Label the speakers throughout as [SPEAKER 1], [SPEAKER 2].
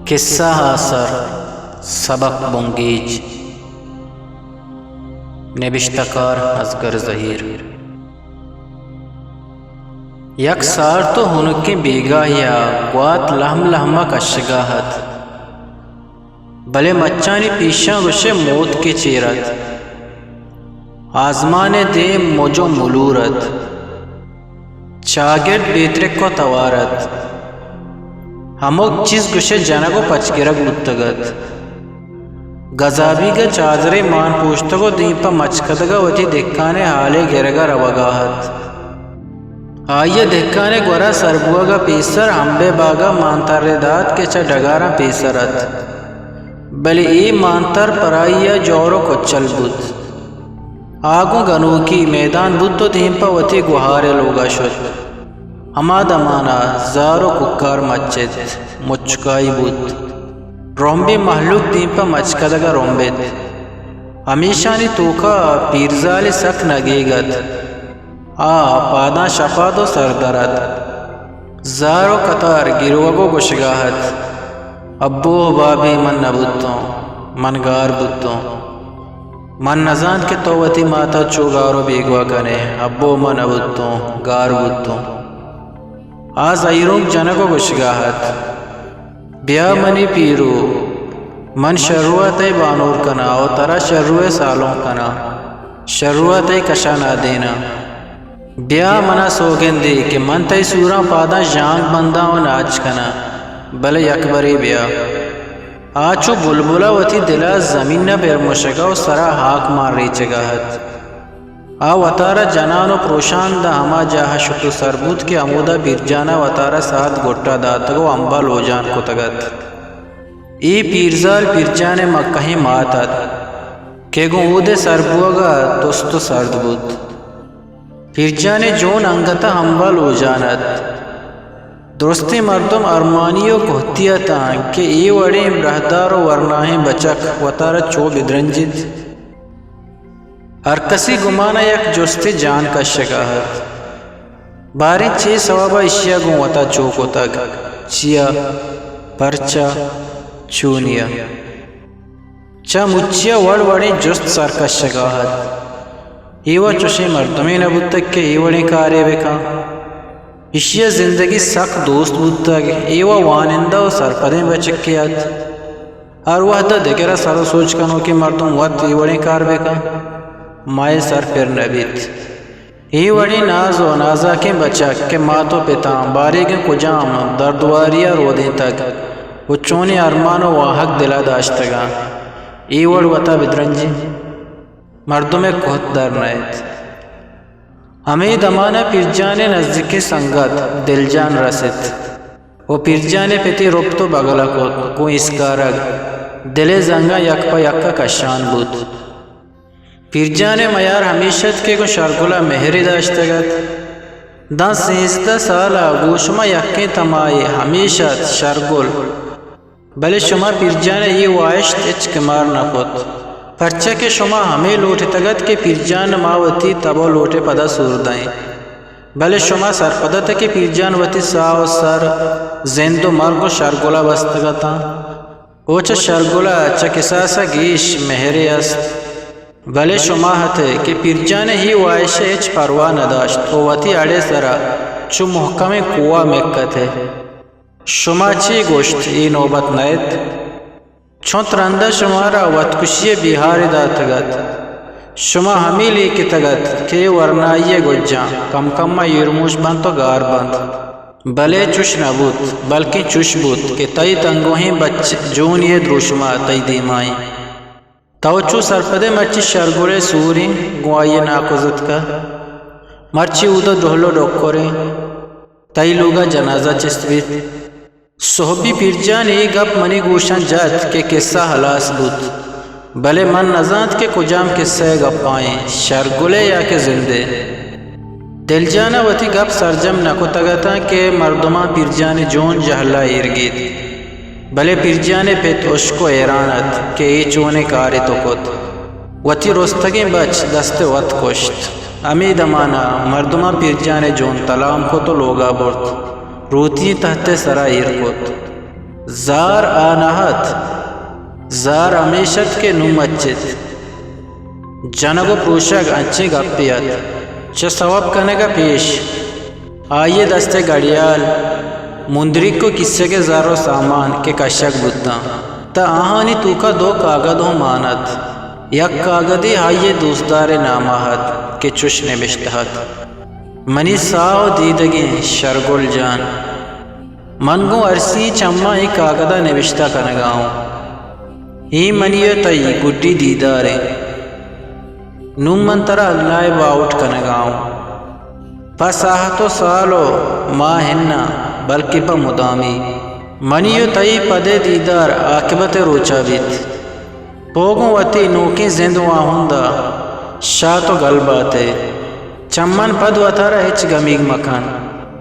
[SPEAKER 1] قصہ آثر سبق بنگیج نوشتکار اصغر ظہیر یک سار تو ہنکی بیگاہ یا قوات لہم لہمہ کشگاہت بلے مچانی پیشاں گوشے موت کے چیرت آزمان دے موجو ملورت چاگرد بیترک کو توارت ہموک چیز گوشے جنگو پچگرگ لتگت گزابی گا چادرے مان پوشتگو دیپا مچکدگا وتی دکانے حالے گرگا روگاہت آئیے دکانے گورا سربوگا پیسر ہمبے باگا مانتر رداد کے چا ڈگارا پیسرت بلی ای مانتر پرائیہ جورو کچل بود آگو گنوکی میدان بود تو دیپا وتی گوھارے لوگا شد ہما دمانا زارو ککار مچت مچکائی بود رومبی محلوک دیپا مچکدگا رومبت ہمیشانی توکا پیرزالی سک نگیگت پادا شفاد و سردرد زارو قطار گروگو گشگاہت ابو بابی من نبوتوں من گار بوتوں من نزان کے توتی ماتا چوگارو بیگوا کنے ابو من نبوتوں گار بوتوں آز ایروک جنگو گشگاہت بیا منی پیرو من شروعت بانور کنا او ترا شروع سالوں کنا شروعت کشانا دینا بیا منا سوگن دی کہ من تی سورا پادا جانگ بندہ و ناچ کنا بلے یکبری بیا آچو بلبلا وتی دلا زمین نہ پیر مشگا و سرا حاک مار ری چگاہت وطارہ جنانو پروشان دا ہما جاہا شکل سربوت کے عمودہ بیرجانا وطارہ ساتھ گھٹا داتگو امبا لوجان کو تگت ای پیرزال پیرجانے مکہیں ماتت کہ گو اودے سربوگا توستو سرد بود پیرجانے جون انگتا امبا لوجانت درستی مردم ارمانیو کہتیتا کہ ای وڑیم رہدارو ورناہیں بچک وطارہ چو بدرنجد ہر کسی گمانا یک جستی جان کا شگاہت باری چی سوابا اشیا گوتا چوکو تک چیا پرچا چونیا چا مچیا وڑ وڑی جست سر کا شگاہت ایوہ چوشی مردمی نبود تک کہ ایوڑی کارے بکا اشیا زندگی سخت دوست بود تک ایوہ وانندہ و سرپدیں بچکیات ہر وحدہ دیکھرہ سر سوچ کنو کہ مردم وقت ایوڑی کار بکا مائے سر پر نبیت ای وڑی ناز و نازا کے بچک کے ماتو پتا باری کے کجام دردواریا رو دیں تک وہ چونی ارمان و واحق دلا داشتگا ای وڑ وطا بدرنجی مردم کہت در نیت ہمیں دمانا پیرجانے نزدیکی سنگت دل جان رست وہ پیرجانے پیتی ربتو بگلا کو اسکارگ دل زنگا یک پا یکا کشان بود پیرجانے میار ہمیشت کے کو شرگلہ مہری داشتگت دا 13 سالہ گوشما یکی تمائی ہمیشت شرگل بلے شما پیرجانے یہ وائشت اچکمار نکت پرچہ کے شما ہمیں لوٹے تگت کے پیرجان ماوتی تبو لوٹے پدا سور دائیں بلے شما سر پدا تک پیرجان وتی ساو سر زند و مرگ و شرگلہ بستگتا اوچا شرگلہ اچھا کساسا گیش مہری است بلے شما ہتے کہ پیرجانے ہی وائشہ اچ پرواہ نداشت او وتی اڑے سرا چو محکم قوہ مکت ہے شما چی گوشت ای نوبت نیت چون ترندہ شمارا وطکشی بیہاری داتگت شما ہمی لی کی تگت کہ ورنائی گجاں کم کم یرموش بند تو گار بند بلے چوش نبود بلکہ چوش بود کہ تئی تنگوہیں بچ جون یہ دروشما تئی دیمائیں توچو سرپدے مرچی شرگولے سوری گوائیے ناکوزت کا مرچی اودا دہلو ڈوکورے تئی لوگا جنازہ چستویت صحبی پیرجان ای گپ منی گوشن جات کے قصہ حلاس بود بلے من نزانت کے کجام قصہ گپ آئیں شرگولے یا کہ زندے دل جانا وتی گپ سرجم نکو تگتا کہ مردمہ پیرجان جون جہلہ ارگید بلے پیرجانے پیت اشکو ایرانت کہ ای چونے کاری تو کت وتی رستگی بچ دست وط کشت امی دمانا مردمہ پیرجانے جون تلام کو تو لوگا برت روتی تحت سرائیر کت زار آنہت زار ہمیشت کے نمچت جنگو پروشک انچے گپیت چھ سواب کنے کا پیش آئیے دستے گڑیال مندرک کو کسے کے زارو سامان کے کشک بودتا تا آہانی تو کا دو کاغذ ہو مانت یک کاغذی آئیے دوستدار ناماہت کے چش نبشتہت منی ساو دیدگیں شرگل جان منگو عرصی چمہ ای کاغذہ نوشتہ کنگاؤں ای منیو تئی گڈی دیدارے نم منترہ اللہ باؤٹ کنگاؤں پس آہتو سالو ماں ہننا بلکہ پا مدامی منیو تئی پدے دیدار آقبت روچا بیت پوگوں وتی نوکی زندواں ہندہ شاہ گل باتے چمن پد وطارہ ہچ گمیگ مکان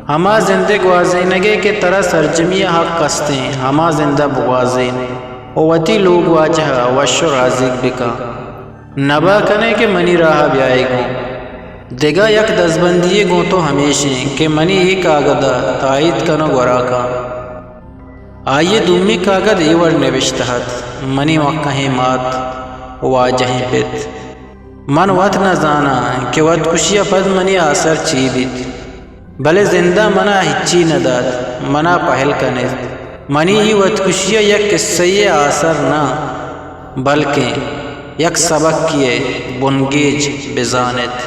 [SPEAKER 1] ہما زندے گوازینگے کے طرح سرجمیہ حق کستیں ہما زندہ بغازین وتی لوگ واجہ وشو رازق بکا نبا کنے کے منی راہ بیائے گو دگا یک دزبندیے گو تو ہمیشیں کہ منی ایک آگدہ تائید کنو گورا کا آئیے دومی کاغذ ایور نوشتہت منی مکہیں مات واجہیں پیت من وقت نہ زانا کہ وقت کشیا پد منی آثر چی بیت بلے زندہ منا ہچی نداد منا پہل کنیز منی ہی وقت کشیا یک قصی آثر نہ بلکہ یک سبق کیے بنگیج بزانت